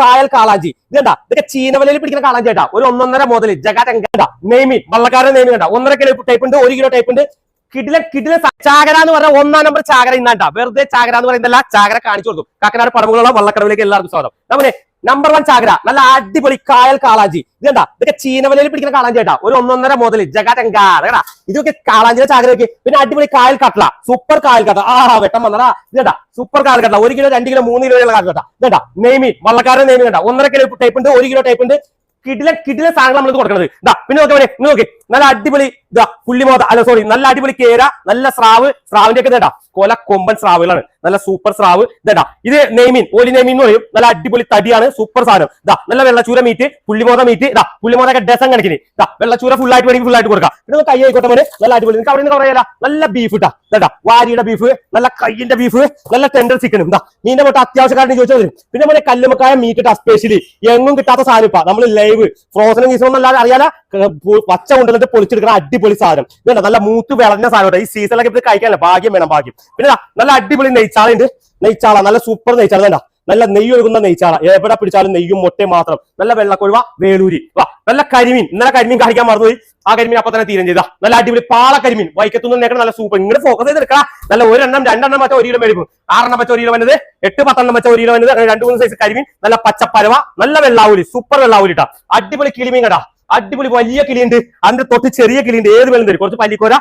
കായൽ കാളാഞ്ചി ഇതേണ്ട ഇതൊക്കെ ചീനവലയിൽ പിടിക്കുന്ന കാളാഞ്ചി കേട്ടാ. ഒരു 1.5 മുതൽ ജഗാറ്റ നെയ്മീൻ വള്ളക്കാരുടെ നെയ്മീൻ കണ്ട 1.5 കിലോ ടൈപ്പ് ഉണ്ട്, 1 കിലോ ടൈപ്പ് ഉണ്ട്. കിടില ചാകര എന്ന് പറഞ്ഞ 1-ാം നമ്പർ ചാകര ഇന്നാട്ടാ. വെറുതെ ചാകര എന്ന് പറയുന്നതല്ല, ചാകര കാണിച്ചു കൊടുക്കും. കാക്കനാട് പറമ്പുകളുള്ള വള്ളക്കടവിലേക്ക് എല്ലാവർക്കും സ്വാഗതം. നമ്മുടെ നമ്പർ 1 ചാകര നല്ല അടിപൊളി കായൽ കാളാഞ്ചി ഇതേണ്ട ഇതൊക്കെ ചീനവലയിൽ പിടിക്കുന്ന കാളാഞ്ചി കേട്ടാ. ഒരു 1.5 മുതൽ ജഗാറ്റ ഇതൊക്കെ കാളാഞ്ചിയുടെ ചാകരയൊക്കെ. പിന്നെ അടിപൊളി കായൽ കട്ടല, സൂപ്പർ കായൽ കട്ട. വെട്ടം വന്നടാ ഇതേട്ടാ. സൂപ്പർ കായൽ കട്ടല 1 കിലോ 2 കിലോ 3 കിലോ കായൽ കട്ട ഇതേട്ടാ. നെയ്മീൻ വള്ളക്കാരുടെ നെയ്മീൻ കണ്ട 1.5 കിലോ ടൈപ്പ് ഉണ്ട്, 1 കിലോ ടൈപ്പ് ഉണ്ട്. കിടില സാധനങ്ങൾ നമ്മൾ കൊടുക്കുന്നത്. പിന്നെ നോക്കി നല്ല അടിപൊളി പുള്ളിമോത നല്ല അടിപൊളി കേര, നല്ല സ്രാവിന്റെ ഒക്കെ ഇതേട്ടാ. കൊല കൊമ്പൻ സ്രാവുകളാണ്, നല്ല സൂപ്പർ സ്രാവ് ഇതേട്ടാ. ഇത് നെയ്മീൻ, ഓലി നെയ്മീൻ എന്ന് പറയും. നല്ല അടിപൊളി തടിയാണ്, സൂപ്പർ സാധനം. നല്ല വെള്ളച്ചൂര മീറ്റ്, പുള്ളിമോത മീറ്റ്. പുള്ളിമോതൊക്കെ ഡസൻ കണക്കിന് വെള്ളച്ചൂര ഫുള്ളായിട്ട് വേണമെങ്കിൽ ഫുള്ളായിട്ട് കൊടുക്കാം. പിന്നെ കൈ ആയിക്കോട്ടെ മോനെ, നല്ല അടിപൊളി. നിങ്ങൾക്ക് അവിടെ നിന്ന് പറയല നല്ല ബീഫ് ഇട്ടാ. വാരിയുടെ ബീഫ്, നല്ല കയ്യിന്റെ ബീഫ്, നല്ല ടെൻഡർ ചിക്കനും മീനിന്റെ മുട്ട അത്യാവശ്യക്കാരന് ചോദിച്ചാൽ വരും. പിന്നെ മോനെ കല്ലുമക്കായ മീറ്റ് ഇട്ടാ, സ്പെഷ്യലി എങ്ങും കിട്ടാത്ത സാധനം ഇപ്പാ. നമ്മൾ ലൈവ് ഫ്രോസൺ ഗീസൊന്നും അല്ലാതെ അറിയാല പച്ച കൊണ്ടുവന്നിട്ട് പൊളിച്ചെടുക്കുന്ന അടിപൊളി സാധനം ഇതല്ല. നല്ല മൂത്ത് വിളഞ്ഞ സാധനം. ഈ സീസണിലൊക്കെ ഇത് കഴിക്കാനല്ല, ഭാഗ്യം വേണം ഭാഗ്യം. പിന്നെ നല്ല അടിപൊളി നെയ്ച്ചാളുണ്ട്. നെയ്ച്ചാള നല്ല സൂപ്പർ നെയ്ച്ചാള വേണ്ട, നല്ല നെയ്യ് ഒഴുകുന്ന നെയ്ച്ചാള. എവിടെ പിടിച്ചാലും നെയ്യും മുട്ടയും മാത്രം. നല്ല വെള്ളക്കൊഴുവ വേളൂരി നല്ല കരിമീൻ. ഇന്നലെ കരിമീൻ കാണിക്കാൻ മറന്നുപോയി. ആ കരിമീൻ അപ്പൊ തന്നെ തീരം ചെയ്താ. നല്ല അടിപൊളി പാള കരിമീൻ വൈക്കത്തുനിന്ന് നേക്കണം. നല്ല സൂപ്പർ. ഇങ്ങനെ ഫോക്കസ് ചെയ്തെടുക്കാം. നല്ല 1 എണ്ണം 2 എണ്ണം വെച്ച 1 കിലോ മേടിക്കും. 6 എണ്ണം വെച്ച 1 കിലോ വന്നത്, 8-10 എണ്ണം വെച്ച 1 കിലോ വന്നത്. അങ്ങനെ 2-3 സൈസ് കരിമീൻ. നല്ല പച്ചപ്പരവ, നല്ല വെള്ളാവൂലി, സൂപ്പർ വെള്ളാവൂലി ഇട്ടാ. അടിപൊളി കിളിമീൻ കടാ. അടിപൊളി വലിയ കിളിയുണ്ട്, അതിന്റെ തൊട്ട് ചെറിയ കിളിയുണ്ട്. ഏത് വേണം തരും. കുറച്ച് പല്ലിക്കോര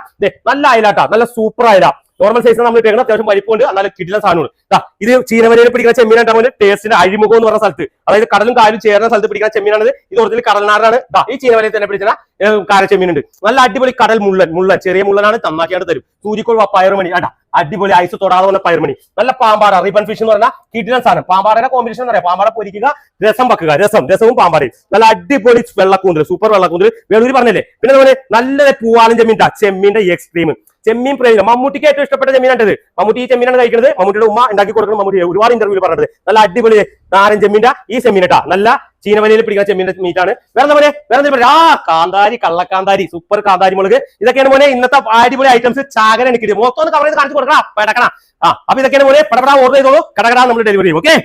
നല്ല അയലാട്ടാ, നല്ല സൂപ്പർ അയല. നോർമൽ സൈസ് നമ്മൾ ഇട്ടേക്കണം. അത്യാവശ്യം വലിപ്പമുണ്ട്, നല്ല കിടിലൻ സാധനമാണ്. ഇത് ചീനവലയിൽ പിടിക്കുന്ന ചെമ്മീനാണ്. ടേസ്റ്റിന്റെ അഴിമുഖം എന്ന് പറഞ്ഞ സ്ഥലത്ത്, അതായത് കടലും കായലും ചേർന്ന സ്ഥലത്ത് പിടിക്കുന്ന ചെമ്മീനാണ്. ഇത് ഒറിജിനൽ കടൽനാടാണ്. ഈ ചീനവലയിൽ തന്നെ പിടിച്ച കാരച്ചെമ്മീനുണ്ട്. നല്ല അടിപൊളി കടൽ മുള്ളൻ ചെറിയ മുള്ളനാണ്. നന്നാക്കിയാണ് തരും. സൂര്യക്കോൾ പയറുമണി ആട്ടാ. അടിപൊളി ഐസ് തൊടാതെ പോലെ പയറുമണി. നല്ല പാമ്പാട റിബൺ ഫിഷ് എന്ന് പറഞ്ഞാൽ കിടിലൻ സാധനം. പാമ്പാടയുടെ കോമ്പിനേഷൻ എന്ന് പറയാം. പാമ്പാട പൊരിക്കുക, രസം വെക്കുക, രസവും പാമ്പാടയും. നല്ല അടിപൊളി വെള്ളക്കൂന്തൽ, സൂപ്പർ വെള്ളക്കൂന്തൽ വേളൂരി പറഞ്ഞല്ലേ. പിന്നെ അതുപോലെ നല്ല പൂവാലൻ ചെമ്മീന്റെ എക്സ്ട്രീം ചെമ്മീൻ പ്രേമി. മമ്മൂട്ടിക്ക് ഏറ്റവും ഇഷ്ടപ്പെട്ട ചെമ്മീനാണിത്. മമ്മൂട്ടി ഈ ചെമ്മീനാണ് കഴിക്കുന്നത്. മമ്മൂട്ടിയുടെ ഉമ്മ ഉണ്ടാക്കി കൊടുക്കുന്നത്. മമ്മൂട്ടി ഒരുപാട് ഇന്റർവ്യൂവിൽ പറഞ്ഞത്. നല്ല അടിപൊളി നാരൻ ചെമ്മീന്റെ ഈ ചെമ്മീനട്ടാ. നല്ല ചീനവലയിൽ പിടിക്കുന്ന ചെമ്മീന്റെ മീറ്റാണ്. വേറെ കാന്താരി, കള്ളക്കാന്താരി, സൂപ്പർ കാന്താരി മുളക്. ഇതൊക്കെയാണ് മോനെ ഇന്നത്തെ അടിപൊളി ഐറ്റംസ്. ചാകര എനിക്ക് മൊത്തം കവർ ചെയ്ത് കാണിച്ചു കൊടുക്കണം, പെടക്കണം. അപ്പൊ ഇതൊക്കെയാണ് മോനെ പടപടാ ഓർഡർ ചെയ്തോളൂ. കടകടാ നമ്മൾ ഡെലിവറി ചെയ്യും. ഓക്കെ.